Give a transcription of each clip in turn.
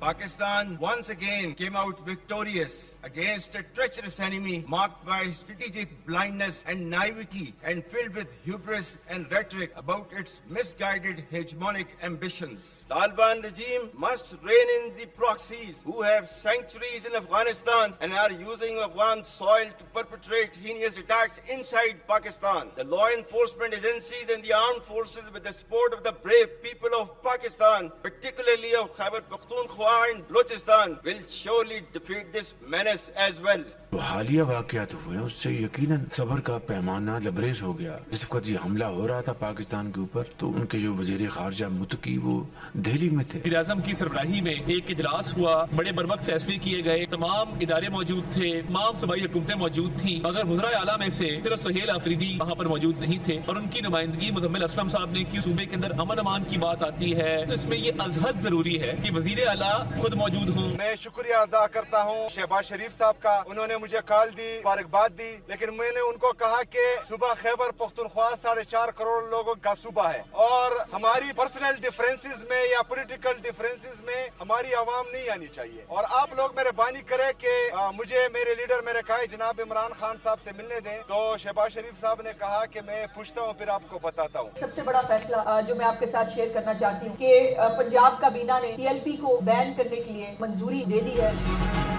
Pakistan once again came out victorious against a treacherous enemy marked by strategic blindness and naivety and filled with hubris and rhetoric about its misguided hegemonic ambitions. The Taliban regime must rein in the proxies who have sanctuaries in Afghanistan and are using Afghan soil to perpetrate heinous attacks inside Pakistan. The law enforcement agencies and the armed forces, with the support of the brave people of Pakistan, particularly of Khyber Pakhtunkhwa and Balochistan, will surely defeat this menace as well. तो हालिया वाकयात हुए उससे यकीनन सबर का पैमाना लबरेज हो गया। जिस वक्त ये हमला हो रहा था पाकिस्तान के ऊपर तो उनके जो वजीर खारजा मुत्तकी वो दिल्ली में थे। वज़ीर-ए-आज़म की सरबराही में एक इजलास हुआ, बड़े बरवक्त फैसले किए गए, तमाम इदारे मौजूद थे, तमाम सूबाई हुकूमतें मौजूद थी, मगर वज़राए आला में से सिर्फ सुहेल आफरीदी वहाँ पर मौजूद नहीं थे और उनकी नुमाइंदगी मुज़म्मिल असलम साहब ने की। सूबे के अंदर अमन अमान की बात आती है तो इसमें ये अज़हद जरूरी है कि वज़ीर आला खुद मौजूद हों। मैं शुक्रिया अदा करता हूँ शहबाज शरीफ साहब का, उन्होंने मुझे कॉल दी, मुबारकबाद दी, लेकिन मैंने उनको कहा कि सूबा खैबर पख्तूनख्वा 4.5 करोड़ लोगों का सूबा है और हमारी पर्सनल डिफरेंसेस में या पॉलिटिकल डिफरेंसेस में हमारी आवाम नहीं आनी चाहिए और आप लोग मेहरबानी करें कि मुझे मेरे लीडर मेरे कहा जनाब इमरान खान साहब से मिलने दें। तो शहबाज शरीफ साहब ने कहा कि मैं पूछता हूँ फिर आपको बताता हूँ। सबसे बड़ा फैसला जो मैं आपके साथ शेयर करना चाहती हूँ कि पंजाब काबीना ने TLP को बैन करने के लिए मंजूरी दे दी है।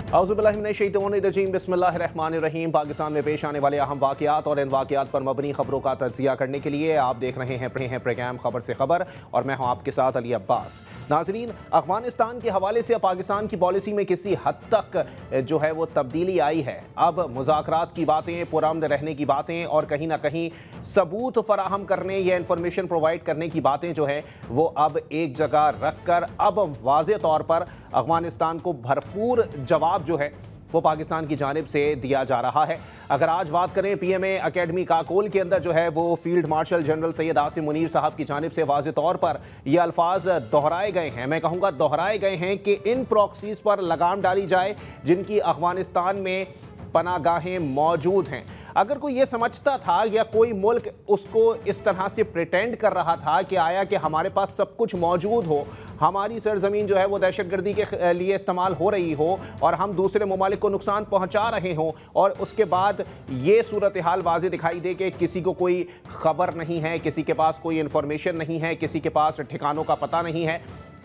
औज़ुबिल्लाहिमिनश्शैतानिर्रजीम बिस्मिल्लाहिर्रहमानिर्रहीम। पाकिस्तान में पेश आने वाले अहम वाक़यात और इन वाक़यात पर मबनी खबरों का तज्ज़िया करने के लिए आप देख रहे हैं प्रोग्राम खबर से खबर और मैं हूं आपके साथ अली अब्बास। नाज़रीन, अफ़गानिस्तान के हवाले से पाकिस्तान की पॉलिसी में किसी हद तक जो है वो तब्दीली आई है। अब मुज़ाकरात की बातें, पुरअमन रहने की बातें और कहीं ना कहीं सबूत फराहम करने या इंफॉर्मेशन प्रोवाइड करने की बातें जो है वो अब एक जगह रख कर अब वाज़े तौर पर अफ़गानिस्तान को भरपूर जवाब जो है वो पाकिस्तान की जानिब से दिया जा रहा है। अगर आज बात करें PMA अकेडमी काकोल के अंदर जो है वो field marshal general Syed Asim Munir साहब की जानिब से वाज़े तौर पर ये अल्फाज दोहराए गए हैं, मैं कहूँगा दोहराए गए हैं कि इन प्रॉक्सीज़ पर लगाम डाली जाए जिनकी अफ़गानिस्तान में पनागाहें मौजूद हैं। अगर कोई ये समझता था या कोई मुल्क उसको इस तरह से प्रिटेंड कर रहा था कि आया कि हमारे पास सब कुछ मौजूद हो, हमारी सरजमीन जो है वो दहशतगर्दी के लिए इस्तेमाल हो रही हो और हम दूसरे ममालिक को नुकसान पहुंचा रहे हों और उसके बाद ये सूरत हाल वाज़े दिखाई दे कि किसी को कोई ख़बर नहीं है, किसी के पास कोई इन्फॉर्मेशन नहीं है, किसी के पास ठिकानों का पता नहीं है,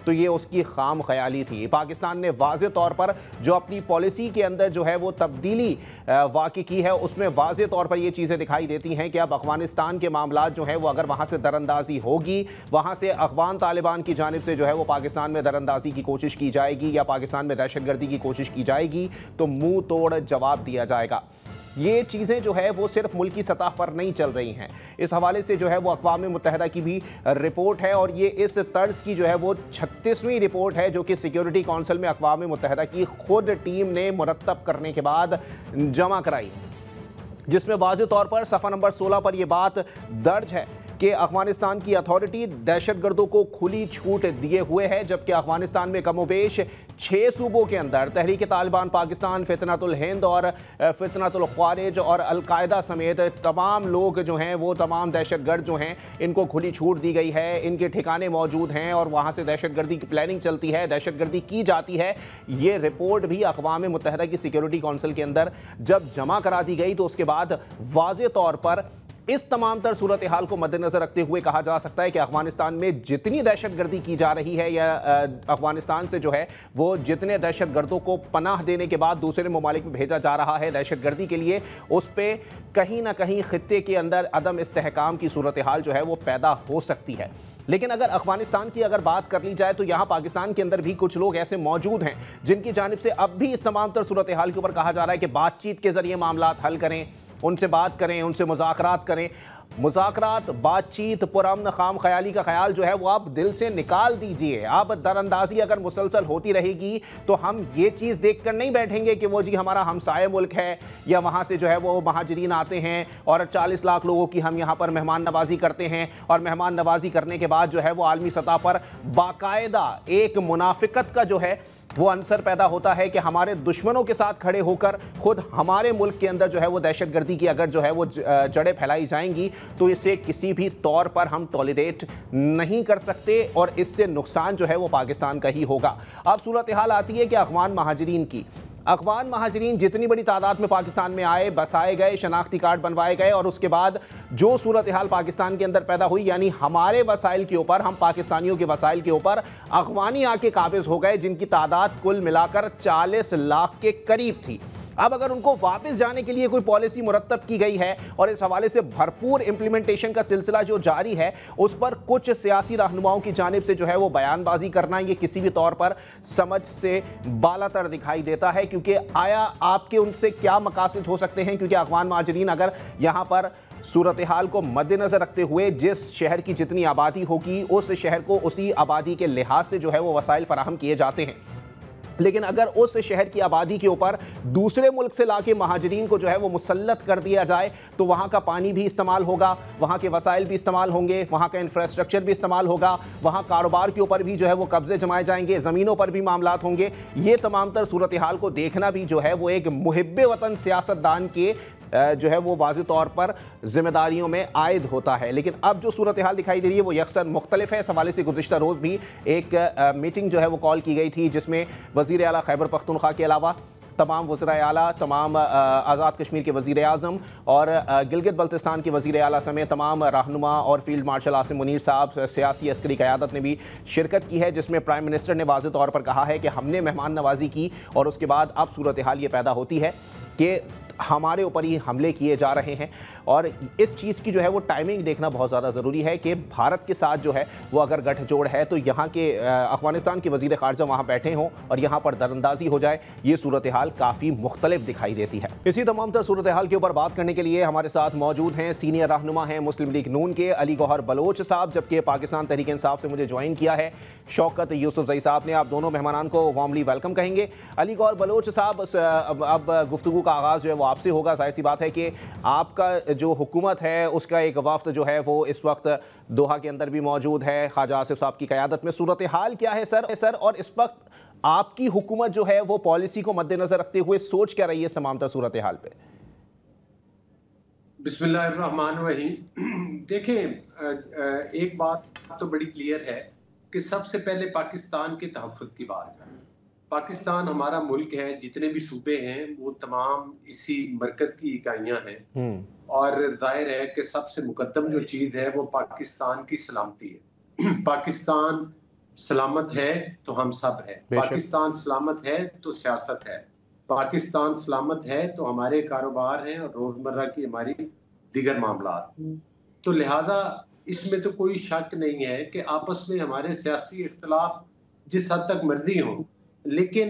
तो ये उसकी खाम ख्याली थी। पाकिस्तान ने वाज़े तौर पर जो अपनी पॉलिसी के अंदर जो है वो तब्दीली वाक़ई की है उसमें वाज़े तौर पर ये चीज़ें दिखाई देती हैं कि अब अफ़गानिस्तान के मामलात जो है वो अगर वहाँ से दरअंदाज़ी होगी, वहाँ से अफ़गान तालिबान की जानिब से जो है वो पाकिस्तान में दरअंदाज़ी की कोशिश की जाएगी या पाकिस्तान में दहशतगर्दी की कोशिश की जाएगी तो मुँह तोड़ जवाब दिया जाएगा। ये चीज़ें जो है वो सिर्फ मुल्की सतह पर नहीं चल रही हैं। इस हवाले से जो है वो अक़वाम मुत्तहिदा की भी रिपोर्ट है और ये इस तर्ज की जो है वो 36वीं रिपोर्ट है जो कि सिक्योरिटी काउंसिल में अक़वाम मुत्तहिदा की खुद टीम ने मुरत्तब करने के बाद जमा कराई, जिसमें वाज़े तौर पर सफ़ा नंबर 16 पर यह बात दर्ज है कि अफ़गानिस्तान की अथॉरिटी दहशतगर्दों को खुली छूट दिए हुए है, जबकि अफ़गानिस्तान में कमोबेश 6 सूबों के अंदर तहरीक तालिबान पाकिस्तान, फितनतुल हिंद और फितनतुल ख्वारिज और अलकायदा समेत तमाम लोग जो हैं वो तमाम दहशतगर्द जो हैं इनको खुली छूट दी गई है, इनके ठिकाने मौजूद हैं और वहाँ से दहशतगर्दी की प्लानिंग चलती है, दहशतगर्दी की जाती है। ये रिपोर्ट भी अक़वाम मुत्तहिदा की सिक्योरिटी काउंसिल के अंदर जब जमा करा दी गई तो उसके बाद वाज़े तौर पर इस तमाम तर सूरत हाल को मद्देनज़र रखते हुए कहा जा सकता है कि अफ़गानिस्तान में जितनी दहशतगर्दी की जा रही है या अफ़गानिस्तान से जो है वो जितने दहशतगर्दों को पनाह देने के बाद दूसरे ममालिक में भेजा जा रहा है दहशतगर्दी के लिए, उस पर कहीं ना कहीं खित्ते के अंदर अदम इस्तेहकाम की सूरत हाल जो है वो पैदा हो सकती है। लेकिन अगर अफ़गानिस्तान की अगर बात कर ली जाए तो यहाँ पाकिस्तान के अंदर भी कुछ लोग ऐसे मौजूद हैं जिनकी जानिब से अब भी इस तमाम तर सूरत हाल के ऊपर कहा जा रहा है कि बातचीत के ज़रिए मामलात हल करें, उनसे बात करें, उनसे मुज़ाकरात करें। मुज़ाकरात, बातचीत, पुरअमन खाम ख्याली का ख्याल जो है वो आप दिल से निकाल दीजिए। आप दरअंदाज़ी अगर मुसलसल होती रहेगी तो हम ये चीज़ देख कर नहीं बैठेंगे कि वो जी हमारा हमसाया मुल्क है या वहाँ से जो है वो महाजरीन आते हैं और 40 लाख लोगों की हम यहाँ पर मेहमान नवाजी करते हैं और मेहमान नवाजी करने के बाद जो है वो आलमी सतह पर बाकायदा एक मुनाफिकत का जो है वो अंसर पैदा होता है कि हमारे दुश्मनों के साथ खड़े होकर खुद हमारे मुल्क के अंदर जो है वो दहशतगर्दी की अगर जो है वो जड़ें फैलाई जाएंगी तो इसे किसी भी तौर पर हम टॉलरेट नहीं कर सकते और इससे नुकसान जो है वो पाकिस्तान का ही होगा। अब सूरत हाल आती है कि अफगान महाजरीन की। अफगान महाजरीन जितनी बड़ी तादाद में पाकिस्तान में आए, बसाए गए, शनाख्ती कार्ड बनवाए गए और उसके बाद जो सूरत हाल पाकिस्तान के अंदर पैदा हुई, यानी हमारे वसाइल के ऊपर, हम पाकिस्तानियों के वसाइल के ऊपर अफगानी आके काबिज हो गए, जिनकी तादाद कुल मिलाकर 40 लाख के करीब थी। अब अगर उनको वापस जाने के लिए कोई पॉलिसी मुरतब की गई है और इस हवाले से भरपूर इंप्लीमेंटेशन का सिलसिला जो जारी है, उस पर कुछ सियासी रहनुमाओं की जानिब से जो है वो बयानबाजी करना ये किसी भी तौर पर समझ से बालातर दिखाई देता है, क्योंकि आया आपके उनसे क्या मकासद हो सकते हैं। क्योंकि अफगान महाजरीन अगर यहाँ पर सूरत हाल को मद्देनजर रखते हुए जिस शहर की जितनी आबादी होगी, उस शहर को उसी आबादी के लिहाज से जो है वो वसाइल फराहम किए जाते हैं, लेकिन अगर उस शहर की आबादी के ऊपर दूसरे मुल्क से लाके महाजरीन को जो है वो मुसल्लत कर दिया जाए तो वहाँ का पानी भी इस्तेमाल होगा, वहाँ के वसाइल भी इस्तेमाल होंगे, वहाँ का इंफ्रास्ट्रक्चर भी इस्तेमाल होगा, वहाँ कारोबार के ऊपर भी जो है वो कब्जे जमाए जाएंगे, ज़मीनों पर भी मामलात होंगे। ये तमाम तर सूरत हाल को देखना भी जो है वो एक मुहिब्बे वतन सियासतदान के जो है वो वाज़ेह तौर पर जिम्मेदारियों में आयद होता है। लेकिन अब जो सूरत हाल दिखाई दे रही है वो यकसन मुख्तलिफ है। इस हवाले से गुज़िश्ता रोज़ भी एक मीटिंग जो है वो कॉल की गई थी, जिसमें वज़ीर आला खैबर पख्तूनख्वा के अलावा तमाम वज़राए आला, तमाम आज़ाद कश्मीर के वज़ीर आज़म और गिलगित बल्तिस्तान के वज़ीर आला समेत तमाम रहनुमा और फील्ड मार्शल आसिम मुनीर साहब, सियासी अस्करी क़यादत ने भी शिरकत की है, जिसमें प्राइम मिनिस्टर ने वाज़ेह तौर पर कहा है कि हमने मेहमान नवाजी की और उसके बाद अब सूरत हाल ये पैदा होती है कि हमारे ऊपर ही हमले किए जा रहे हैं। और इस चीज़ की जो है वो टाइमिंग देखना बहुत ज़्यादा ज़रूरी है कि भारत के साथ जो है वो अगर गठजोड़ है तो यहाँ के अफ़गानिस्तान के वज़ीर ख़ारजा वहाँ बैठे हों और यहाँ पर दरअंदाजी हो जाए, ये सूरत हाल काफ़ी मुख्तलिफ दिखाई देती है। इसी तमाम तर सूरत हाल के ऊपर बात करने के लिए हमारे साथ मौजूद हैं सीनियर रहनुमा हैं मुस्लिम लीग नून के अली गौहर बलोच साहब, जबकि पाकिस्तान तहरीक इंसाफ से मुझे ज्वाइन किया है शौकत यूसुफजई साहब ने। आप दोनों मेहमानान को वार्मली वेलकम कहेंगे। अली गौहर बलोच साहब, अब गुफ्तगू का आगाज़ जो है वो आपसे होगा। जाहिर सी बात है कि आपका जो हुकूमत है उसका एक वफ्द जो है वो इस वक्त दोहा के अंदर भी मौजूद है, ख्वाजा आसिफ साहब की क़यादत में। सूरत हाल क्या है सर, और इस वक्त आपकी हुकूमत जो है वो पॉलिसी को मद्देनजर रखते हुए सोच क्या रही है इस तमाम तर सूरत हाल पे? बिस्मिल्लाहिर्रहमानिर्रहीम। देखें, एक बात तो बड़ी क्लियर है कि सबसे पहले पाकिस्तान के तहफ़्फ़ुज़ की बात है। पाकिस्तान हमारा मुल्क है, जितने भी सूबे हैं वो तमाम इसी मरकज़ की इकाइयाँ हैं और जाहिर है कि सबसे मुकद्दम जो चीज़ है वो पाकिस्तान की सलामती है। पाकिस्तान सलामत है तो हम सब है, पाकिस्तान सलामत है तो सियासत है, पाकिस्तान सलामत है तो हमारे कारोबार हैं और रोज़मर्रा की हमारी दीगर मामलात। तो लिहाजा इसमें तो कोई शक नहीं है कि आपस में हमारे सियासी इख्तलाफ जिस हद तक मर्जी हों, लेकिन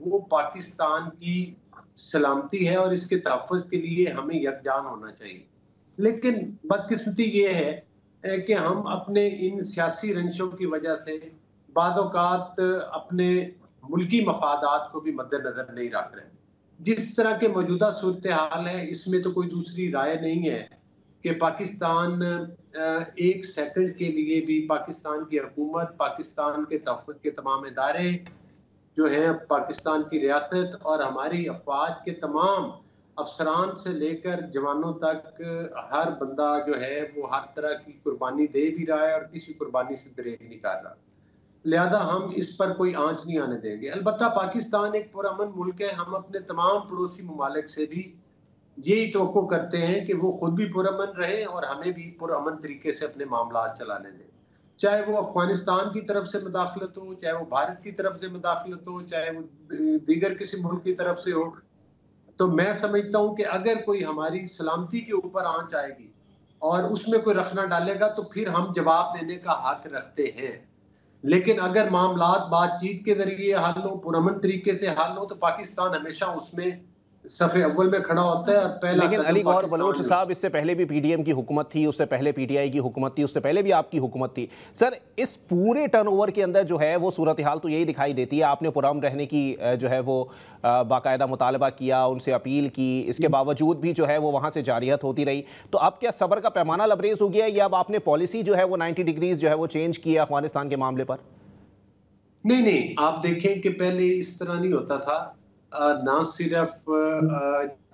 वो पाकिस्तान की सलामती है और इसके तहफ़्फ़ुज़ के लिए हमें यकजान होना चाहिए। लेकिन बदकिस्मती ये है कि हम अपने इन सियासी रंशों की वजह से बाद औक़ात अपने मुल्की मफादात को भी मद्देनज़र नहीं रख रहे। जिस तरह के मौजूदा सूरत हाल है, इसमें तो कोई दूसरी राय नहीं है कि पाकिस्तान एक सेकंड के लिए भी, पाकिस्तान की हुकूमत, पाकिस्तान के तहफ़्फ़ुज़ के तमाम इदारे जो हैं, पाकिस्तान की रियासत और हमारी अफ़वाज के तमाम अफसरान से लेकर जवानों तक हर बंदा जो है वो हर तरह की कुर्बानी दे भी रहा है और किसी कुर्बानी से दरेग नहीं कर रहा। लिहाजा हम इस पर कोई आंच नहीं आने देंगे। अलबत्ता पाकिस्तान एक पुरअमन मुल्क है, हम अपने तमाम पड़ोसी ममालिक से भी यही तवक्को करते हैं कि वो खुद भी पुरअमन रहें और हमें भी पुरअमन तरीके से अपने मामलात चलाने दें। चाहे वो अफगानिस्तान की तरफ से मुदाखलत हो, चाहे वो भारत की तरफ से मुदाखलत हो, चाहे वो दीगर किसी मुल्क की तरफ से हो। तो मैं समझता हूँ कि अगर कोई हमारी सलामती के ऊपर आंच आएगी और उसमें कोई रखना डालेगा तो फिर हम जवाब देने का हक रखते हैं। लेकिन अगर मामलात बातचीत के जरिए हल हो, पुरअमन तरीके से हल हो, तो पाकिस्तान हमेशा उसमें सफ़े अव्वल में खड़ा होता है और पहला। लेकिन अली गौहर बलोच साहब, इससे पहले भी पीडीएम की हुकूमत थी, उससे पहले पीटीआई की हुकूमत थी, उससे पहले भी आपकी हुकूमत थी सर। इस पूरे टर्नओवर के अंदर जो है वो सूरत हाल तो यही दिखाई देती है। आपने पुरअमन रहने की जो है वो बाकायदा मुतालबा किया, उनसे अपील की, इसके बावजूद भी जो है वो वहाँ से जारियत होती रही। तो अब क्या सब्र का पैमाना लबरेज हो गया या अब आपने पॉलिसी जो है वो 90 डिग्रीज जो है वो चेंज किया अफगानिस्तान के मामले पर? नहीं, आप देखें कि पहले इस तरह नहीं होता था। ना सिर्फ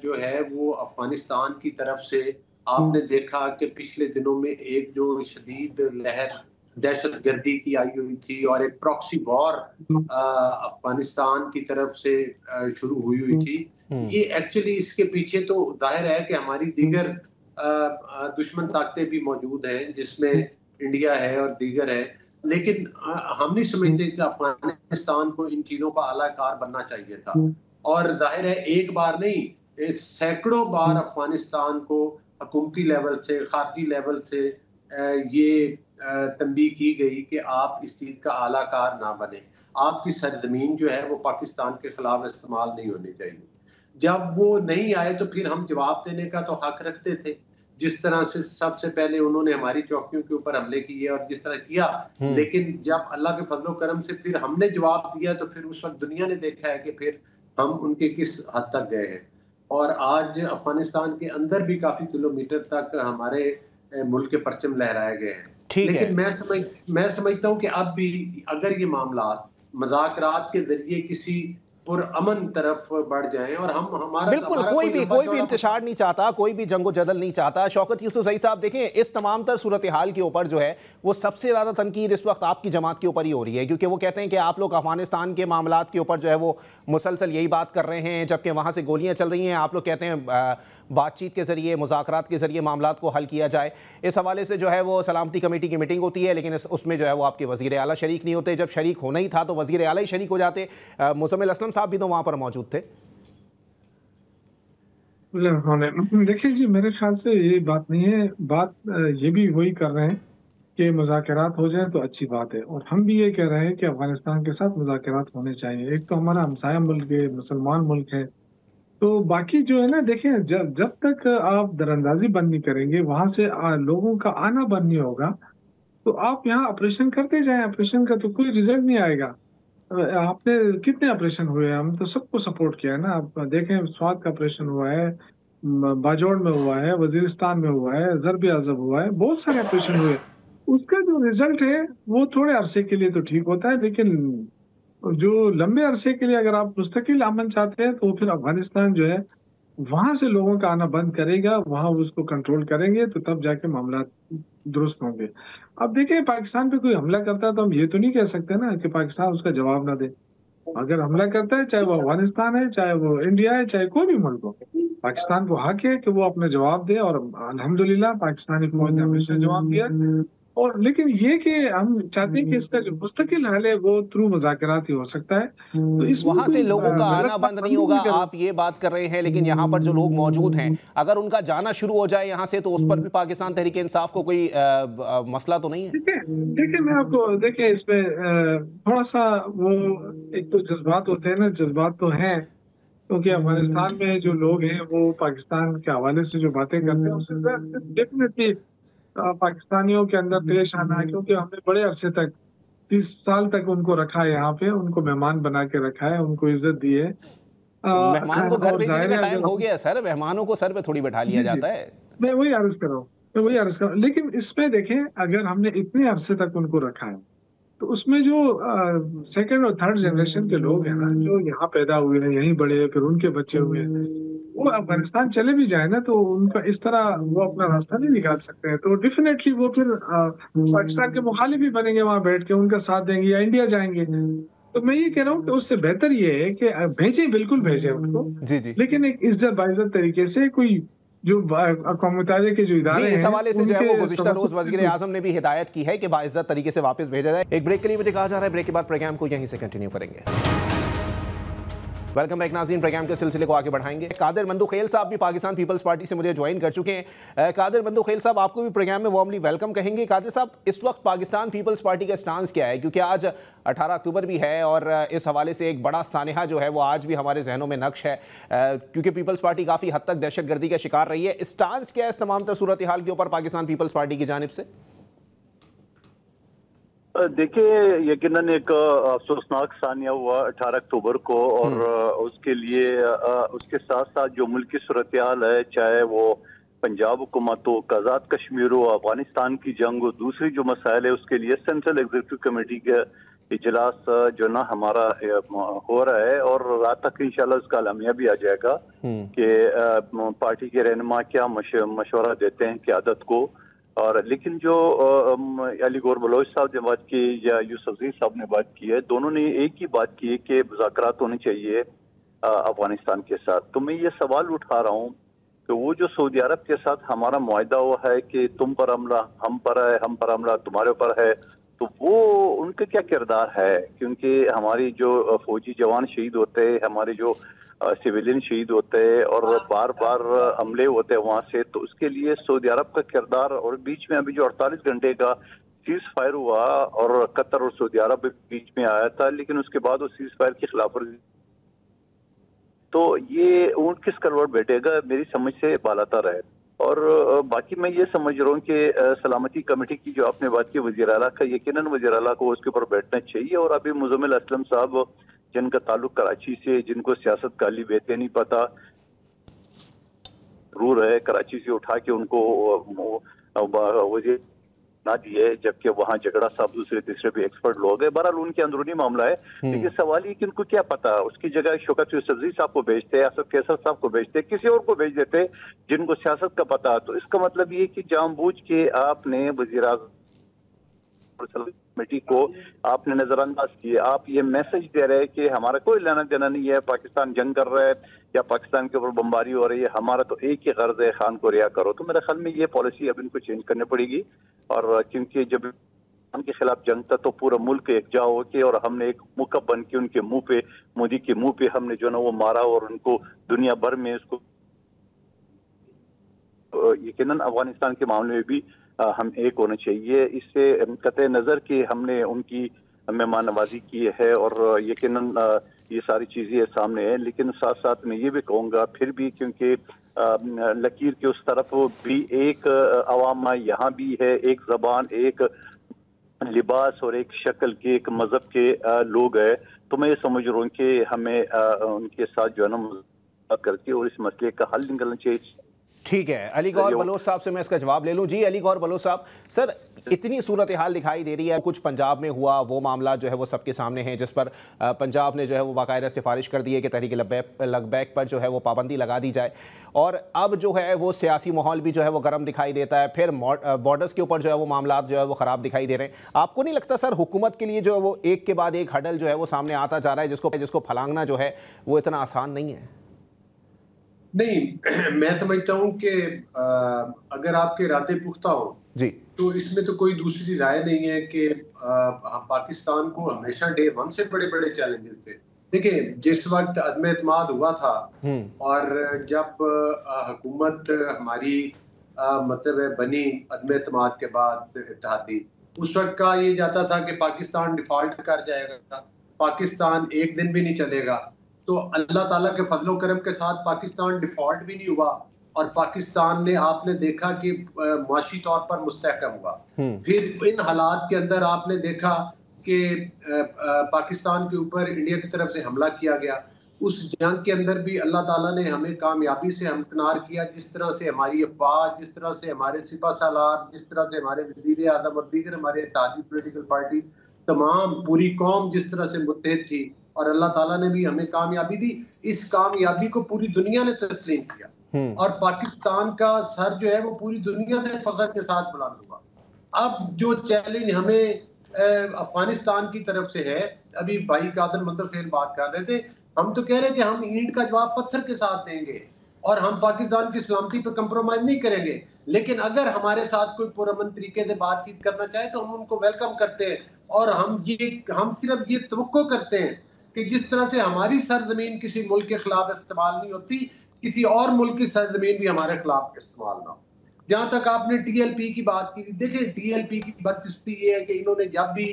जो है वो अफगानिस्तान की तरफ से आपने देखा कि पिछले दिनों में एक जो शदीद लहर दहशतगर्दी की आई हुई थी और एक प्रॉक्सी वॉर अफगानिस्तान की तरफ से शुरू हुई थी। ये एक्चुअली इसके पीछे तो जाहिर है कि हमारी दीगर दुश्मन ताकतें भी मौजूद हैं, जिसमें इंडिया है और दीगर है, लेकिन हम नहीं समझते कि अफगानिस्तान को इन चीजों का आलाकार बनना चाहिए था। और जाहिर है एक बार नहीं, सैकड़ों बार अफगानिस्तान को हुकूमती लेवल से, खारजी लेवल से ये तंबीह की गई कि आप इस चीज का आलाकार ना बने, आपकी सरजमीन जो है वो पाकिस्तान के खिलाफ इस्तेमाल नहीं होनी चाहिए। जब वो नहीं आए तो फिर हम जवाब देने का तो हक रखते थे, जिस तरह से सबसे पहले उन्होंने हमारी चौकियों के ऊपर हमले किए और जिस तरह किया। लेकिन जब अल्लाह के फजलो करम से फिर हमने जवाब दिया तो फिर उस वक्त दुनिया ने देखा है कि फिर हम उनके किस हद तक गए हैं। और आज अफगानिस्तान के अंदर भी काफी किलोमीटर तक हमारे मुल्क के परचम लहराए गए हैं। लेकिन मैं समझता हूँ कि अब भी अगर ये मामला मुज़ाकरात के जरिए किसी और अमन तरफ बढ़ जाएं और हम हमारा बिल्कुल कोई भी इंतशार नहीं चाहता, कोई भी जंगो जदल नहीं चाहता। शौकत यूसुफजई साहब देखें, इस तमाम तर सूरत हाल के ऊपर जो है वो सबसे ज़्यादा तनकीद इस वक्त आपकी जमात के ऊपर ही हो रही है, क्योंकि वो कहते हैं कि आप लोग अफगानिस्तान के मामलात के ऊपर जो है वो मुसलसल यही बात कर रहे हैं, जबकि वहाँ से गोलियाँ चल रही हैं। आप लोग कहते हैं बातचीत के ज़रिए, मुज़ाकरात के ज़रिए मामलात को हल किया जाए। इस हवाले से जो है वो सलामती कमेटी की मीटिंग होती है, लेकिन उसमें जो है वो आपके वज़ीर आला शरीक नहीं होते। जब शरीक होना ही था तो वज़ीर आला ही शरीक हो जाते। मुज़म्मिल असलम साहब भी तो वहाँ पर मौजूद थे। देखिए जी, मेरे ख्याल से ये बात नहीं है। बात ये भी वही कर रहे हैं कि मुज़ाकरात हो जाए तो अच्छी बात है, और हम भी ये कह रहे हैं कि अफगानिस्तान के साथ मुज़ाकरात होने चाहिए। एक तो हमारा हमसाया मुल्क है, मुसलमान मुल्क है, तो बाकी जो है ना, देखें जब तक आप दरअंदाजी बंद नहीं करेंगे, वहां से लोगों का आना बंद नहीं होगा, तो आप यहाँ ऑपरेशन करते जाएं। ऑपरेशन का तो कोई रिजल्ट नहीं आएगा। आपने कितने ऑपरेशन हुए? हम तो सबको सपोर्ट किया है ना। आप देखें, स्वात का ऑपरेशन हुआ है, बाजौड़ में हुआ है, वजीरिस्तान में हुआ है, ज़र्ब अज़ब हुआ है, बहुत सारे ऑपरेशन हुए। उसका जो रिजल्ट है वो थोड़े अरसे के लिए तो ठीक होता है, लेकिन जो लंबे अरसे के लिए अगर आप मुस्तकिल अमन चाहते हैं तो फिर अफगानिस्तान जो है वहां से लोगों का आना बंद करेगा, वहां उसको कंट्रोल करेंगे, तो तब जाके मामला दुरुस्त होंगे। अब देखिए, पाकिस्तान पे कोई हमला करता है तो हम ये तो नहीं कह सकते ना कि पाकिस्तान उसका जवाब ना दे। अगर हमला करता है, चाहे वो अफगानिस्तान है, चाहे वो इंडिया है, चाहे कोई भी मुल्क हो, पाकिस्तान को हक है कि वो अपना जवाब दे, और अल्हम्दुलिल्लाह पाकिस्तानी हुकूमत ने हमेशा जवाब दिया। और लेकिन ये कि हम चाहते हैं कि इसका जो मुस्तकिल हल है वो थ्रू मुज़ाकरात ही हो सकता है। तो इस वहां से लोगों का आना बंद नहीं होगा, आप ये बात कर रहे हैं, लेकिन यहाँ पर जो लोग मौजूद हैं अगर उनका जाना शुरू हो जाए यहाँ से, तो उस पर भी पाकिस्तान तहरीक इंसाफ को कोई मसला तो नहीं है? देखिए मैं आपको, देखिए इसमें थोड़ा सा वो एक तो जज्बात होते हैं ना, जज्बात तो हैं, क्योंकि अफगानिस्तान में जो लोग हैं वो पाकिस्तान के हवाले से जो बातें करते हैं उससे डेफिनेटली पाकिस्तानियों के अंदर पेश आना है, क्योंकि हमने बड़े अरसे तक 30 साल तक उनको रखा है यहाँ पे, उनको मेहमान बना के रखा है, उनको इज्जत दी है। मेहमान को घर भेजने का टाइम हो गया सर, मेहमानों को सर पे थोड़ी बैठा लिया जाता है। मैं वही अर्ज कर रहा हूँ, लेकिन इसमें देखें, अगर हमने इतने अरसे तक उनको रखा है तो उसमें जो सेकंड और थर्ड जनरेशन के लोग हैं ना, जो यहाँ पैदा हुए हैं, यहीं बड़े, फिर उनके बच्चे हुए हैं, वो अफगानिस्तान चले भी जाए ना तो उनका इस तरह वो अपना रास्ता नहीं निकाल सकते हैं। तो डेफिनेटली वो फिर पाकिस्तान के मुखालिफ भी बनेंगे, वहां बैठ के उनका साथ देंगे या इंडिया जाएंगे। तो मैं ये कह रहा हूँ कि उससे बेहतर ये है कि भेजे, बिल्कुल भेजे उनको, लेकिन एक इज्जत बाइज्जत तरीके से। कोई जो अक़वाम मुत्तहिदा के जो इदारे हैं, इस हवाले से जो है वो गुज़िश्ता रोज वज़ीर आज़म ने भी हिदायत की है कि बाइज्जत तरीके से वापस भेजा जाए। एक ब्रेक के लिए मुझे कहा जा रहा है, ब्रेक के बाद प्रोग्राम को यहीं से कंटिन्यू करेंगे। वेलकम बैक नाज़रीन, प्रोग्राम के सिलसिले को आगे बढ़ाएंगे। कादिर मंदुखेल साहब भी पाकिस्तान पीपल्स पार्टी से मुझे ज्वाइन कर चुके हैं। कादिर मंदुखेल साहब, आपको भी प्रोग्राम में वार्मली वेलकम कहेंगे। कादिर साहब, इस वक्त पाकिस्तान पीपल्स पार्टी का स्टांस क्या है, क्योंकि आज 18 अक्टूबर भी है और इस हवाले से एक बड़ा सानहा जो है वो आज भी हमारे जहनों में नक्श है, क्योंकि पीपल्स पार्टी काफ़ी हद तक दहशतगर्दी का शिकार रही है। स्टांस क्या है इस तमाम सूरत हाल के ऊपर पाकिस्तान पीपल्स पार्टी की जानिब से? देखिए, यकीनन एक अफसोसनाक सानिया हुआ 18 अक्टूबर को, और उसके लिए उसके साथ साथ जो मुल्क की सूरत हाल है, चाहे वो पंजाब हुकूमत हो, आज़ाद कश्मीर हो, अफगानिस्तान की जंग हो, दूसरी जो मसाइल है उसके लिए सेंट्रल एग्जीक्यूटिव कमेटी का इजलास जो ना हमारा हो रहा है, और रात तक इंशाल्लाह उसका अलमिया भी आ जाएगा कि पार्टी के रहनुमा क्या मशवरा देते हैं क़यादत को। और लेकिन जो अली गौर बलोच साहब ने बात की या यूसुफ साहब ने बात की है, दोनों ने एक ही बात की है कि मुज़ाकरात होने चाहिए अफगानिस्तान के साथ। तो मैं ये सवाल उठा रहा हूँ कि वो जो सऊदी अरब के साथ हमारा मुआहदा हुआ है कि तुम पर हमला हम पर है, हम पर हमला तुम्हारे ऊपर है, तो वो उनका क्या किरदार है? क्योंकि हमारी जो फौजी जवान शहीद होते हैं, हमारे जो सिविलियन शहीद होते हैं और बार बार हमले होते हैं वहां से, तो उसके लिए सऊदी अरब का किरदार। और बीच में अभी जो 48 घंटे का सीज फायर हुआ और कतर और सऊदी अरब बीच में आया था, लेकिन उसके बाद वो सीज फायर की खिलाफवर्जी, तो ये ऊंट किस करवट बैठेगा मेरी समझ से बालातर है। और बाकी मैं ये समझ रहा हूँ कि सलामती कमेटी की जो आपने बात की वज़ीर आला का, यकीनन वज़ीर आला को उसके ऊपर बैठना चाहिए। और अभी मुज़म्मिल असलम साहब जिनका ताल्लुक कराची से, जिनको सियासत का अली बेहते नहीं पता, जरूर है कराची से उठा के उनको वज़ीर ना दिए, जबकि वहाँ झगड़ा साहब दूसरे तीसरे भी एक्सपर्ट लोग हैं। बहरहाल उनके अंदरूनी मामला है, लेकिन सवाल ये कि उनको क्या पता, उसकी जगह शौकत यूसुफ साहब को भेजते, असद कैसर साहब को भेजते, किसी और को भेज देते जिनको सियासत का पता। तो इसका मतलब ये कि जानबूझ के आपने वज़ीर कमेटी को आपने नजरअंदाज किए। आप ये मैसेज दे रहे हैं कि हमारा कोई लेना देना नहीं है, पाकिस्तान जंग कर रहा है या पाकिस्तान के ऊपर बमबारी हो रही है, हमारा तो एक ही गर्ज है, खान को रिहा करो। तो मेरे ख्याल में ये पॉलिसी अब इनको चेंज करनी पड़ेगी। और क्योंकि जब उनके खिलाफ जंग था तो पूरा मुल्क एकजा हो के, और हमने एक मुकब बन के उनके मुंह पे, मोदी के मुंह पे हमने जो ना वो मारा, और उनको दुनिया भर में उसको यकीनन अफगानिस्तान के मामले में भी हम एक होने चाहिए। इससे कतई नज़र कि हमने उनकी मेहमान नवाजी की है और यकीनन ये सारी चीज़ें सामने हैं, लेकिन साथ साथ मैं ये भी कहूँगा फिर भी, क्योंकि लकीर के उस तरफ भी एक अवाम यहाँ भी है, एक ज़बान, एक लिबास और एक शक्ल के, एक मज़हब के लोग हैं। तो मैं ये समझ रहा हूँ कि हमें उनके साथ जो है ना करके और इस मसले का हल निकलना चाहिए। ठीक है, अली गौर बलोच साहब से मैं इसका जवाब ले लूं। जी अली गौर बलोच साहब, सर इतनी सूरत हाल दिखाई दे रही है, कुछ पंजाब में हुआ वो मामला जो है वो सबके सामने है, जिस पर पंजाब ने जो है वो बाकायदा सिफारिश कर दी है कि तहरीक लबैक पर जो है वो पाबंदी लगा दी जाए। और अब जो है वो सियासी माहौल भी जो है वो गर्म दिखाई देता है, फिर बॉर्डर्स के ऊपर जो है वो मामला जो है वो ख़राब दिखाई दे रहे हैं। आपको नहीं लगता सर हुकूमत के लिए जो है वो एक के बाद एक हडल जो है वो सामने आता जा रहा है, जिसको फलांगना जो है वो इतना आसान नहीं है? नहीं, मैं समझता हूं कि अगर आपके इरादे पुख्ता हो जी, तो इसमें तो कोई दूसरी राय नहीं है कि पाकिस्तान को हमेशा डे वन से बड़े बड़े चैलेंजेस थे। देखिए, जिस वक्त अदम एतमाद हुआ था और जब हुकूमत हमारी मतलब बनी अदम एतमाद के बाद इत्तेहादी, उस वक्त कहा ये जाता था कि पाकिस्तान डिफॉल्ट कर जाएगा, पाकिस्तान एक दिन भी नहीं चलेगा। तो अल्लाह ताला के फजलो करम के साथ पाकिस्तान डिफॉल्ट भी नहीं हुआ और पाकिस्तान ने आपने देखा कि माशी तौर पर मुस्तहकम हुआ। फिर इन हालात के अंदर आपने देखा कि पाकिस्तान के ऊपर इंडिया की तरफ से हमला किया गया। उस जंग के अंदर भी अल्लाह ताला ने हमें कामयाबी से हमकिनार किया। जिस तरह से हमारी अफवाज, जिस तरह से हमारे सिपा सालार, जिस तरह से हमारे वज़ीर आज़म और दीगर हमारे इत्तेहादी पॉलिटिकल पार्टी, तमाम पूरी कौम जिस तरह से मुत्तहिद थी और अल्लाह ताला ने भी हमें कामयाबी दी। इस कामयाबी को पूरी दुनिया ने तस्लीम किया और पाकिस्तान का सर जो है वो पूरी दुनिया से फख्र के साथ बुलंद हुआ। अब जो चैलेंज हमें अफगानिस्तान की तरफ से है, अभी भाई कादिर मंदुखेल बात कर रहे थे, हम तो कह रहे हैं कि हम ईंट का जवाब पत्थर के साथ देंगे और हम पाकिस्तान की सलामती पर कंप्रोमाइज नहीं करेंगे। लेकिन अगर हमारे साथ कोई पुरअमन तरीके से बातचीत करना चाहे तो हम उनको वेलकम करते हैं और हम सिर्फ ये तवक्को करते हैं कि जिस तरह से हमारी सरजमीन किसी मुल्क के खिलाफ इस्तेमाल नहीं होती, किसी और मुल्क की सरजमीन भी हमारे खिलाफ इस्तेमाल ना हो। जहां तक आपने TLP की बात की, देखिए TLP की बदकिस्मती ये है कि इन्होंने जब भी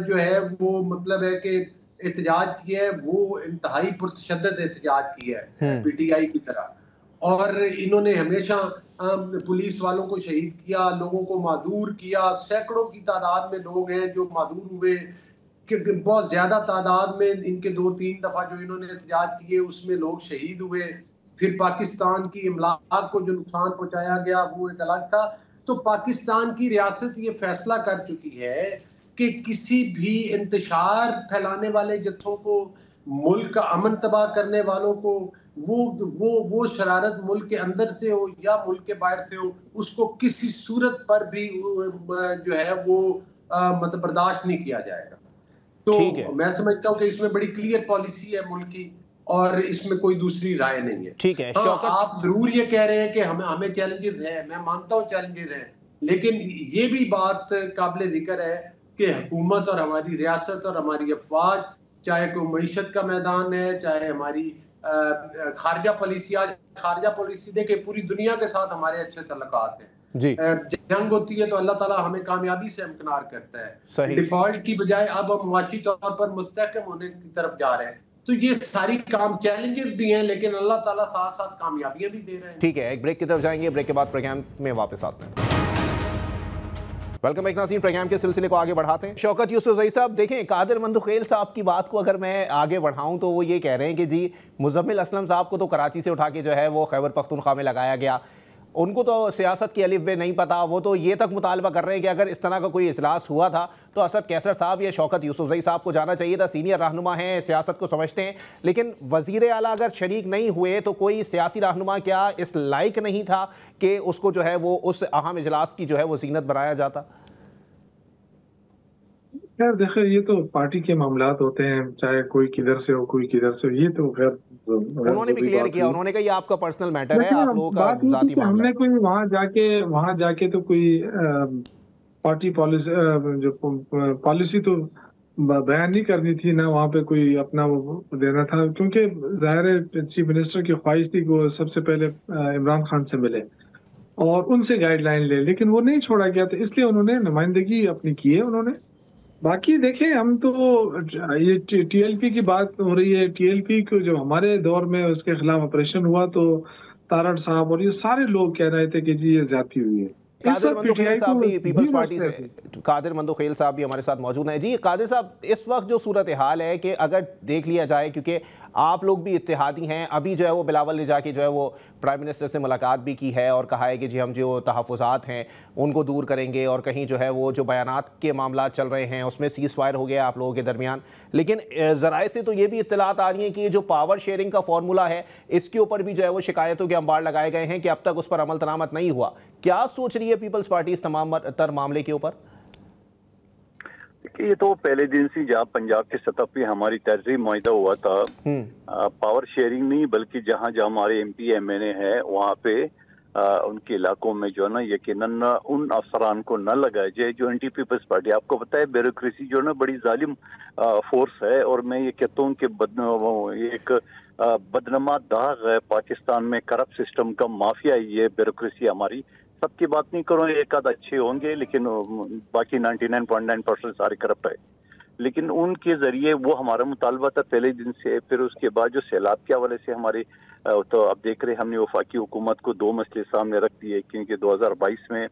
जो है वो मतलब है कि एहतजाज किया है, वो इंतहाई पुरतशद्दद एहतजाज किया है PTI की तरह, और इन्होंने हमेशा पुलिस वालों को शहीद किया, लोगों को मादूर किया। सैकड़ों की तादाद में लोग हैं जो मादूर हुए, कि बहुत ज्यादा तादाद में इनके 2-3 दफा जो इन्होंने एहतजाज किए उसमें लोग शहीद हुए। फिर पाकिस्तान की इमलाक को जो नुकसान पहुंचाया गया वो एक अलग था। तो पाकिस्तान की रियासत ये फैसला कर चुकी है कि किसी भी इंतशार फैलाने वाले जत्थों को, मुल्क का अमन तबाह करने वालों को, वो शरारत मुल्क के अंदर से हो या मुल्क के बाहर से हो, उसको किसी सूरत पर भी जो है वो मतलब बर्दाश्त नहीं किया जाएगा। तो मैं समझता हूँ कि इसमें बड़ी क्लियर पॉलिसी है मुल्क की और इसमें कोई दूसरी राय नहीं है। ठीक है, आप जरूर ये कह रहे हैं कि हमें चैलेंजेस है, मैं मानता हूँ चैलेंजेस है, लेकिन ये भी बात काबिल जिक्र है कि हुकूमत और हमारी रियासत और हमारी अफवाज, चाहे कोई मईशत का मैदान है, चाहे हमारी खारजा पॉलिसी, आज खारजा पॉलिसी देखे पूरी दुनिया के साथ हमारे अच्छे तल्लुकात हैं जी। जंग होती है तो अल्लाह ताला हमें कामयाबी से हमकिनार करता है, डिफॉल्ट की बजाय अब हम मुआशी तौर पर मुस्तहकम होने की तरफ जा रहे हैं। तो ये सारी काम चैलेंजेस भी हैं, लेकिन अल्लाह ताला साथ साथ कामयाबियां भी दे रहे हैं। ठीक है, एक ब्रेक की तरफ जाएंगे, ब्रेक के बाद प्रोग्राम में वापस आते हैं। वेलकम एक नाज़रीन, प्रोग्राम के सिलसिले को आगे बढ़ाते हैं। शौकत यूसुफजई साहब, देखें कादिर मंदुखेल साहब की बात को अगर मैं आगे बढ़ाऊं तो वो ये कह रहे हैं कि जी मुज़म्मिल असलम साहब को तो कराची से उठा के जो है वो खैबर पख्तूनख्वा में लगाया गया, उनको तो सियासत की अलिफ बे नहीं पता। वो तो ये तक मुतालबा कर रहे हैं कि अगर इस तरह का कोई इजलास हुआ था तो असद कैसर साहब या शौकत यूसुफजई साहब को जाना चाहिए था। सीनियर रहनुमा हैं, सियासत को समझते हैं, लेकिन वज़ीर आला अगर शरीक नहीं हुए तो कोई सियासी रहनुमा क्या इस लायक नहीं था कि उसको जो है वो उस अहम इजलास की जो है वो ज़ीनत बनाया जाता? यार देखिए, ये तो पार्टी के मामलात होते हैं, चाहे कोई किधर से हो कोई किधर से हो, ये तो खैर उन्होंने भी क्लियर किया, उन्होंने कहा ये आपका पर्सनल मैटर है, आप लोगों का जाती मामला। हमने कोई वहां जाके तो कोई पार्टी पॉलिसी तो बयान नहीं करनी थी ना, वहाँ पे कोई अपना वो देना था, क्योंकि जाहिर है चीफ मिनिस्टर की ख्वाहिश थी कि वो सबसे पहले इमरान खान से मिले और उनसे गाइडलाइन ले, लेकिन वो नहीं छोड़ा गया, तो इसलिए उन्होंने नुमाइंदगी अपनी की है उन्होंने। बाकी देखें, हम तो ये TLP की बात हो रही है, TLP को जो हमारे दौर में उसके खिलाफ ऑपरेशन हुआ तो तारड़ साहब और ये सारे लोग कह रहे थे कि जी ये ज्यादती हुई है। कादिर मंदुखेल साहब भी पीपल्स पार्टी से, कादिर मंदुखेल साहब भी हमारे साथ मौजूद हैं। जी कादिर साहब, इस वक्त जो सूरत हाल है कि अगर देख लिया जाए, क्योंकि आप लोग भी इत्तेहादी हैं, अभी जो है वो बिलावल ने जाके जो है वो प्राइम मिनिस्टर से मुलाकात भी की है और कहा है कि जी हम जो तहफ़्फ़ुज़ात हैं उनको दूर करेंगे, और कहीं जो है वो जो बयानात के मामला चल रहे हैं उसमें सीज़ फायर हो गया आप लोगों के दरमियान। लेकिन ज़राए से तो ये भी इत्तलात आ रही हैं कि ये जो पावर शेयरिंग का फार्मूला है इसके ऊपर भी जो है वो शिकायतों के अंबार लगाए गए हैं कि अब तक उस पर अमल दरामद नहीं हुआ। क्या सोच रही है पीपल्स पार्टी इस तमाम तर मामले के ऊपर? ये तो पहले दिन से जहाँ पंजाब की सतह पे हमारी तहरीर मुआहिदा हुआ था, पावर शेयरिंग नहीं बल्कि जहाँ जहाँ हमारे MP MNA है वहाँ पे उनके इलाकों में जो है ना यकीनन उन अफसरान को न लगाया जाए जो एंटी पीपल्स पार्टी। आपको पता है ब्यूरोक्रेसी जो है ना बड़ी जालिम फोर्स है, और मैं ये कहता हूँ कि एक बदनमा दाग है पाकिस्तान में, करप्ट सिस्टम का माफिया ये ब्यूरोक्रेसी हमारी। सबकी बात नहीं करूँ, एक आध अच्छे होंगे लेकिन बाकी 99.9% सारे करप्ट है। लेकिन उनके जरिए वो हमारा मुतालबा था पहले दिन से। फिर उसके बाद जो सैलाब के हवाले से हमारे तो अब देख रहे हमने वफाकी हुकूमत को 2 मसले सामने रख दिए, क्योंकि 2022 में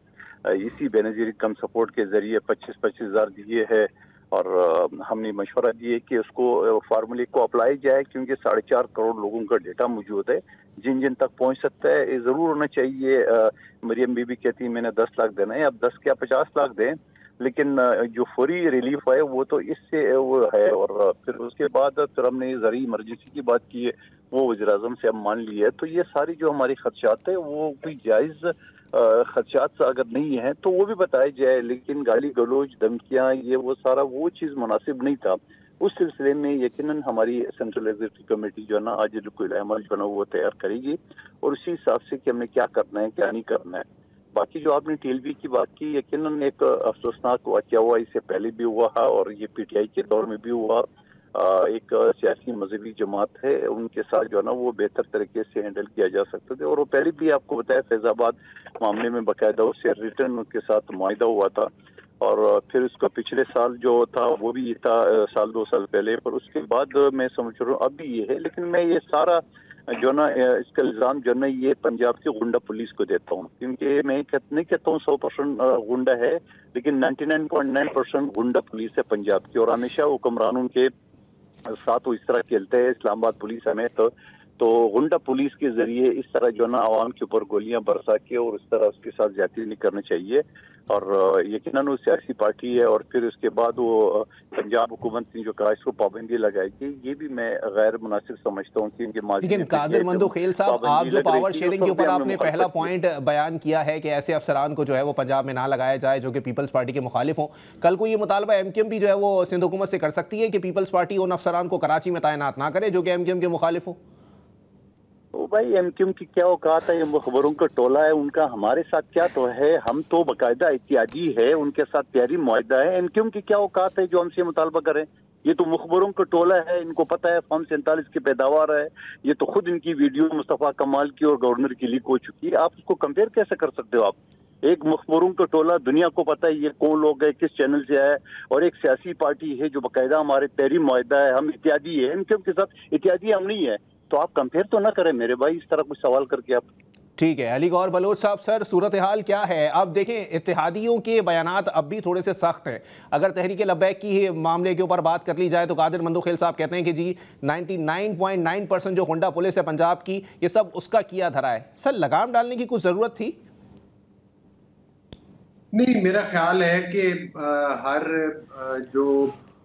इसी बेनजीर कम सपोर्ट के जरिए 25-25 हज़ार दिए है, और हमने मशवरा दिए कि उसको फार्मूले को अप्लाई जाए, क्योंकि 4.5 करोड़ लोगों का डेटा मौजूद है जिन जिन तक पहुंच सकता है। ये जरूर होना चाहिए। मरियम बीबी कहती है मैंने 10 लाख देना है, अब 10 क्या 50 लाख दें, लेकिन जो फौरी रिलीफ है वो तो इससे वो है। और फिर उसके बाद फिर हमने ज़रूरी इमरजेंसी की बात की है, वो वज़ीर-ए-आज़म से अब मान ली है। तो ये सारी जो हमारी खदशात है वो कोई जायज़ खदशात अगर नहीं है तो वो भी बताया जाए, लेकिन गाली गलोच धमकियाँ ये वो सारा वो चीज़ मुनासिब नहीं था। उस सिलसिले में यकीनन हमारी सेंट्रल एग्जीक्यूटिव कमेटी जो है ना आज कोई अमल जो है वो तैयार करेगी, और उसी हिसाब से कि हमने क्या करना है क्या नहीं करना है। बाकी जो आपने TLP की बात की, यकीनन एक अफसोसनाक वाक़या हुआ, इससे पहले भी हुआ है और ये PTI के दौर में भी हुआ। एक सियासी मजहबी जमात है, उनके साथ जो है ना वो बेहतर तरीके से हैंडल किया जा सकता था। और वो पहले भी आपको बताया फैजाबाद मामले में बाकायदा उससे रिटर्न उनके साथ मुआहिदा हुआ था, और फिर उसका पिछले साल जो था वो भी था साल 2 साल पहले, पर उसके बाद मैं समझ रहा हूँ अभी ये है। लेकिन मैं ये सारा जो ना इसका इल्ज़ाम जो ना ये पंजाब की गुंडा पुलिस को देता हूँ, क्योंकि मैं नहीं कहता हूँ 100% गुंडा है, लेकिन 99.9% गुंडा पुलिस है पंजाब की, और हमेशा हुक्मरानों के साथ वो इस तरह खेलते हैं, इस्लामाबाद पुलिस समेत। तो गुंडा पुलिस के जरिए इस तरह जो ना आवाम के ऊपर गोलियां बरसा के और इस तरह उसके साथ ज्यादती नहीं करनी चाहिए। और यकीनन वो सियासी पार्टी है, और फिर उसके बाद वो पंजाब हुकूमत ने जो कहा इसको पाबंदी लगाएगी, ये भी मैं गैर मुनासिब समझता हूँ। लेकिन कादिर मंदोखेल साहब, आप जो पावर शेयरिंग के ऊपर आपने पहला पॉइंट बयान किया है कि ऐसे अफसरान को जो है वो पंजाब में ना लगाया जाए जो कि पीपल्स पार्टी के मुखालिफ हों, कल को ये मुतालबा एमक्यूएम भी जो है वो सिंध हुकूमत से कर सकती है कि पीपल्स पार्टी उन अफसरान को कराची में तैनात ना करे जो कि एमक्यूएम के मुखालिफ हो? तो भाई एमक्यूएम की क्या औकात है, ये मुखबरों का टोला है, उनका हमारे साथ क्या तो है, हम तो बाकायदा इत्यादी है, उनके साथ तैयारी मुआहिदा है। एमक्यूएम की क्या औकात है जो हमसे मुतालबा करें? ये तो मुखबरों का टोला है, इनको पता है फॉर्म 47 की पैदावार है, ये तो खुद इनकी वीडियो मुस्तफा कमाल की और गवर्नर की लीक हो चुकी है। आप उसको कंपेयर कैसे कर सकते हो? आप एक मुखबरों का टोला, दुनिया को पता है ये कौन लोग है, किस चैनल से है, और एक सियासी पार्टी है जो बाकायदा हमारे तैयारी मुआहिदा है, हम इत्यादी है। एमक्यूएम के साथ इत्यादी हम नहीं है, तो आप कंपेयर तो ना करें मेरे भाई इस तरह कुछ सवाल करके आप। ठीक है अली गौर बलोच साहब, सर सूरत हाल क्या है? अब देखें इत्तेहादियों के बयानात अब भी थोड़े से सख्त हैं। अगर तहरीक लब्बैक की मामले के ऊपर बात कर ली जाए तो कादिर मंदोखेल साहब कहते हैं कि जी 99.9% जो गुंडा पुलिस है पंजाब की, ये सब उसका किया धरा है। सर लगाम डालने की कुछ ज़रूरत थी? नहीं, मेरा ख्याल है कि हर जो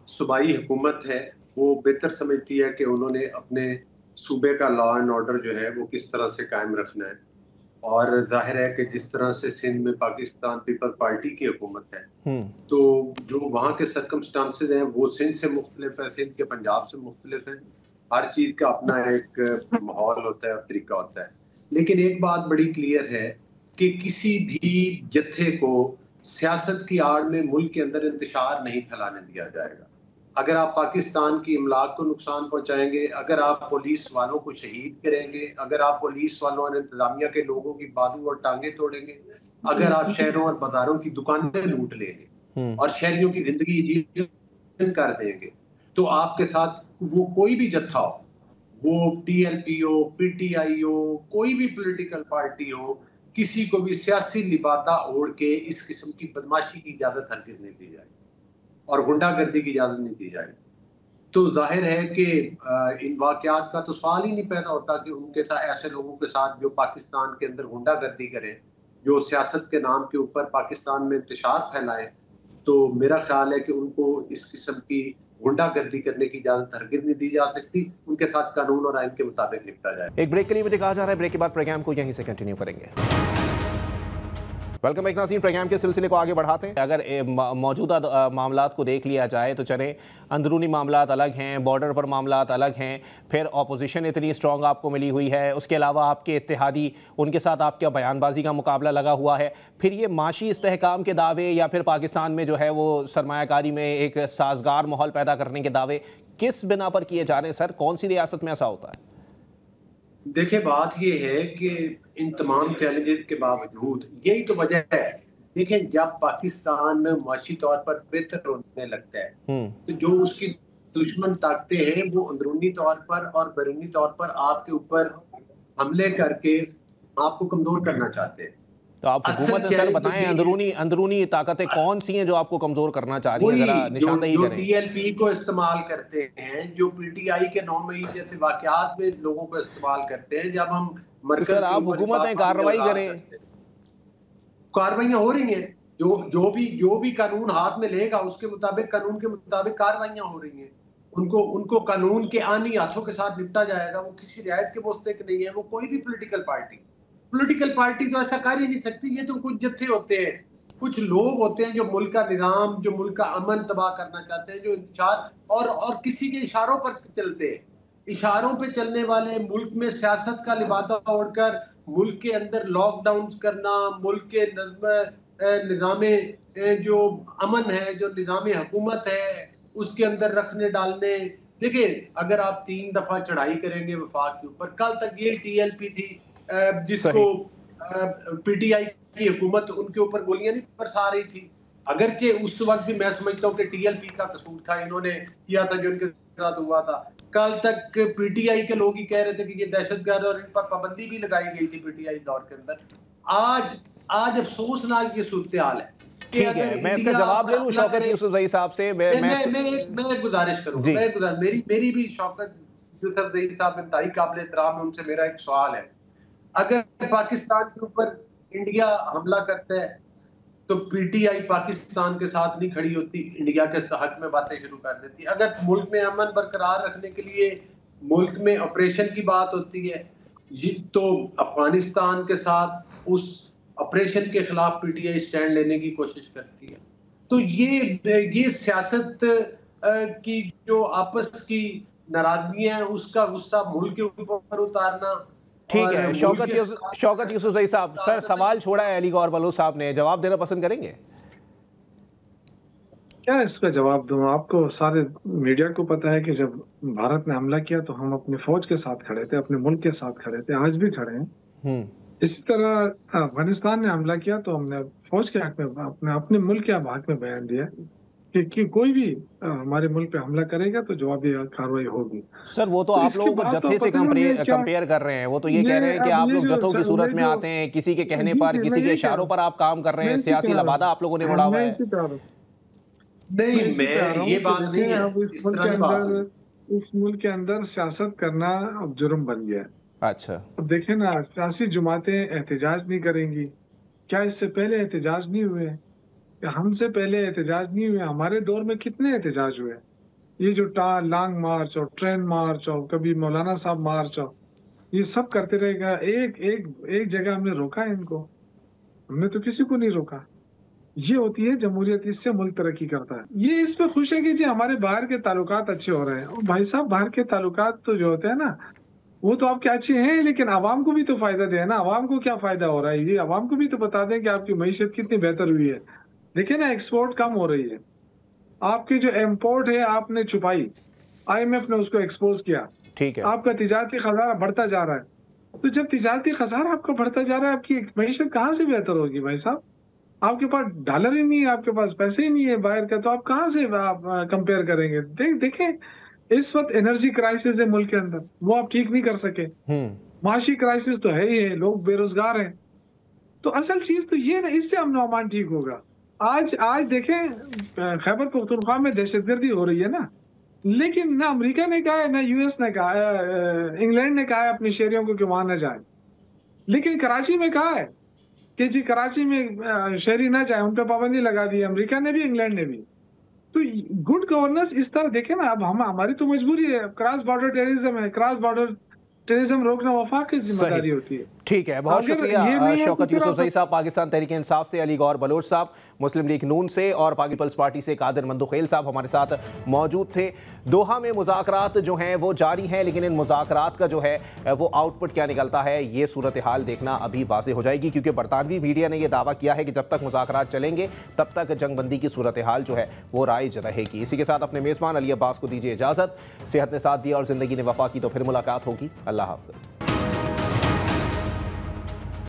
सूबाई हुकूमत है वो बेहतर समझती है कि उन्होंने अपने सूबे का लॉ एंड ऑर्डर जो है वो किस तरह से कायम रखना है। और जाहिर है कि जिस तरह से सिंध में पाकिस्तान पीपल्स पार्टी की हुकूमत है, तो जो वहाँ के सर्कमस्टांसेस हैं वो सिंध से मुख्तलिफ है, सिंध के पंजाब से मुख्तलिफ है। हर चीज़ का अपना एक माहौल होता है और तरीका होता है। लेकिन एक बात बड़ी क्लियर है कि किसी भी जत्थे को सियासत की आड़ में मुल्क के अंदर इंतशार नहीं फैलाने दिया जाएगा। अगर आप पाकिस्तान की इमलाक को नुकसान पहुंचाएंगे, अगर आप पुलिस वालों को शहीद करेंगे, अगर आप पुलिस वालों और इंतजामिया के लोगों की बाजू और टांगे तोड़ेंगे, अगर आप शहरों और बाजारों की दुकानें लूट लेंगे और शहरियों की जिंदगी कर देंगे, तो आपके साथ वो कोई भी जत्था हो, वो टीएलपी हो, पीटीआई हो, कोई भी पॉलिटिकल पार्टी हो, किसी को भी सियासी लिबादा ओढ़ के इस किस्म की बदमाशी की इजाजत हरगिज़ नहीं दी जाएगी और गुंडागर्दी की इजाजत नहीं दी जाएगी। तो जाहिर है कि इन वाकयात का तो सवाल ही नहीं पैदा होता कि उनके साथ ऐसे लोगों के साथ जो पाकिस्तान के अंदर गुंडागर्दी करें, जो सियासत के नाम के ऊपर पाकिस्तान में इंतशार फैलाएं। तो मेरा ख्याल है कि उनको इस किस्म की गुंडागर्दी करने की इजाजत हरगिज़ नहीं दी जा सकती। उनके साथ कानून और आइन के मुताबिक निपटा जाए। एक ब्रेक के लिए मुझे कहा जा रहा है, ब्रेक के बाद प्रोग्राम को यहीं से कंटिन्यू करेंगे। वेलकम बैक नाज़रीन, प्रोग्राम के सिलसिले को आगे बढ़ाते हैं। अगर मौजूदा मामलात को देख लिया जाए तो चले, अंदरूनी मामलात अलग हैं, बॉर्डर पर मामलात अलग हैं, फिर ऑपोजिशन इतनी स्ट्रॉन्ग आपको मिली हुई है, उसके अलावा आपके इत्तेहादी उनके साथ आपका बयानबाजी का मुकाबला लगा हुआ है, फिर ये माशी इस्तेहकाम के दावे या फिर पाकिस्तान में जो है वो सरमायाकारी में एक साजगार माहौल पैदा करने के दावे किस बिना पर किए जा रहे हैं सर? कौन सी रियासत में ऐसा होता है? देखिए, बात ये है कि इन तमाम चैलेंजेस के बावजूद यही तो वजह है। देखें, जब पाकिस्तान माशी तौर पर बेहतर होने लगता है तो जो उसकी दुश्मन ताकतें हैं वो अंदरूनी तौर पर और बैरूनी तौर पर आपके ऊपर हमले करके आपको कमजोर करना चाहते हैं। तो आप हुकूमत सर बताएं, अंदरूनी ताकतें कौन सी हैं जो आपको कमजोर करना चाह रही है? जरा निशानदेही करें। टीएलपी को इस्तेमाल करते हैं, जो पीटीआई के 9 मई जैसे वाकयात में लोगों को इस्तेमाल करते हैं। जब हम सर आप हुकूमत में कार्रवाई करें, कार्रवाइयां हो रही हैं। जो भी कानून हाथ में लेगा उसके मुताबिक, कानून के मुताबिक कार्रवाइयां हो रही हैं। उनको कानून के आनी हाथों के साथ निपटा जाएगा। वो किसी रियायत के मुस्तक नहीं है। वो कोई भी पॉलिटिकल पार्टी तो ऐसा कर ही नहीं सकती। ये तो कुछ जत्थे होते हैं, कुछ लोग होते हैं जो मुल्क का निजाम, जो मुल्क का अमन तबाह करना चाहते हैं, जो इंतजार और किसी के इशारों पर चलते हैं। इशारों पे चलने वाले, मुल्क में सियासत का लिबादा ओढ़कर मुल्क के अंदर लॉकडाउन करना, मुल्क के निज़ामे जो अमन है, जो निज़ामे हुकूमत है, उसके अंदर रखने डालने, देखिए, अगर आप 3 दफा चढ़ाई करेंगे वफाक के ऊपर, कल तक ये TLP थी जिसको PTI की हुकूमत उनके ऊपर गोलियां नहीं बरसा रही थी। अगरचे उस वक्त भी मैं समझता हूँ कि TLP का कसूर था, इन्होंने किया था जो इनके साथ हुआ था। कल तक PTI के लोग ही कह रहे थे कि ये दहशतगर्द, और इन पर पाबंदी भी लगाई गई थी PTI दौर के अंदर। आज अफसोसनाक ये सूरत हाल है। ठीक है, मैं इसका जवाब ले लूं शौकत यूसुफजई साहब से। मैं गुजारिश करूंगा, मेरी भी शौकत यूसुफजई साहब इंतहाई काबिल एहतराम है, उनसे मेरा एक सवाल है। अगर पाकिस्तान के ऊपर इंडिया हमला करता है तो PTI पाकिस्तान के साथ नहीं खड़ी होती, इंडिया के हक में बातें शुरू कर देती। अगर मुल्क में अमन बरकरार रखने के लिए मुल्क में ऑपरेशन की बात होती है, तो अफगानिस्तान के साथ उस ऑपरेशन के खिलाफ PTI स्टैंड लेने की कोशिश करती है। तो ये सियासत की जो आपस की नाराजगियां है, उसका गुस्सा मुल्क के ऊपर उतारना। ठीक है, शौकत यूसुफजई साहब, सर सवाल छोड़ा है अली गौहर बलूच साहब ने, जवाब देना पसंद करेंगे? क्या इसका जवाब दूं? आपको सारे मीडिया को पता है कि जब भारत ने हमला किया तो हम अपनी फौज के साथ खड़े थे, अपने मुल्क के साथ खड़े थे, आज भी खड़े हैं। इसी तरह अफगानिस्तान ने हमला किया तो हमने फौज के हक में, अपने मुल्क के हक में बयान दिया कि कोई भी हमारे मुल्क पे हमला करेगा तो जवाबी कार्रवाई होगी। सर वो तो आप लोगों को जत्थे से कंपेयर कर रहे हैं, वो तो ये कह रहे हैं कि आप लोग जत्थों की सूरत में आते हैं, किसी के कहने पर, किसी के इशारों पर आप काम कर रहे हैं, सियासी लबादा आप लोगों ने उड़ा हुआ है। नहीं, मैं ये बात नहीं है। इस मुल्क के अंदर सियासत करना अब जुर्म बन गया है। अच्छा, अब देखें ना, सियासी जमातें एहतजाज नहीं करेंगी। क्या इससे पहले एहतजाज नहीं हुए? क्या हमसे पहले एहतजाज नहीं हुए? हमारे दौर में कितने एहतजाज हुए? ये जो लॉन्ग मार्च और ट्रेन मार्च और कभी मौलाना साहब मार्च और ये सब करते रहेगा। एक जगह हमने रोका है इनको? हमने तो किसी को नहीं रोका। ये होती है जमहूरियत, इससे मुल्क तरक्की करता है। ये इस पे खुश है कि जी हमारे बाहर के ताल्लुकात अच्छे हो रहे हैं। और भाई साहब, बाहर के ताल्लुकात तो जो होते हैं ना, वो तो आपके अच्छे हैं, लेकिन आवाम को भी तो फायदा दे ना। आवाम को क्या फायदा हो रहा है? ये आवाम को भी तो बता दें कि आपकी मईशत कितनी बेहतर हुई है। देखिए ना, एक्सपोर्ट कम हो रही है, आपकी जो इम्पोर्ट है आपने छुपाई, IMF ने उसको एक्सपोज किया। ठीक है, आपका तिजारती खजाना बढ़ता जा रहा है। तो जब तिजारती खजाना आपका बढ़ता जा रहा है, आपकी मईशत कहाँ से बेहतर होगी भाई साहब? आपके पास डॉलर ही नहीं है, आपके पास पैसे ही नहीं है बाहर का, तो आप कहाँ से कंपेयर करेंगे? देखें, इस वक्त एनर्जी क्राइसिस है मुल्क के अंदर, वो आप ठीक नहीं कर सके। माशी क्राइसिस तो है ही है, लोग बेरोजगार हैं। तो असल चीज तो ये ना, इससे अमन अमान ठीक होगा। आज देखें, खैबर पख्तूनख्वा में दहशतगर्दी हो रही है ना, लेकिन ना अमेरिका ने कहा है, ना US ने कहा है, इंग्लैंड ने कहा है अपने शहरियों को कि वहां न जाए। लेकिन कराची में कहा है कि जी कराची में शहरी ना जाए, उन पर पाबंदी लगा दी, अमेरिका ने भी, इंग्लैंड ने भी। तो गुड गवर्नेंस इस तरह देखे ना, अब हमारी तो मजबूरी है, क्रॉस बॉर्डर टेररिज्म है, क्रॉस बॉर्डर टेररिज्म रोकना वफाक की जिम्मेदारी होती है। ठीक है, बहुत शुक्रिया शौकत यूसुफजई साहब पाकिस्तान तहरीक इंसाफ से, अली गौहर बलोच साहब मुस्लिम लीग नून से, और पाक पीपल्स पार्टी से कादिर मंदुखेल साहब हमारे साथ मौजूद थे। दोहा में मुज़ाकरात जो हैं वो जारी हैं, लेकिन इन मुज़ाकरात का जो है वो आउटपुट क्या निकलता है, ये सूरत हाल देखना अभी वाज़ेह हो जाएगी, क्योंकि बरतानवी मीडिया ने यह दावा किया है कि जब तक मुज़ाकरात चलेंगे तब तक जंगबंदी की सूरत हाल जो है वो राइज रहेगी। इसी के साथ अपने मेज़बान अली अब्बास को दीजिए इजाज़त। सेहत ने साथ दिया और ज़िंदगी ने वफा की, तो फिर मुलाकात होगी। अल्लाह हाफ़िज़।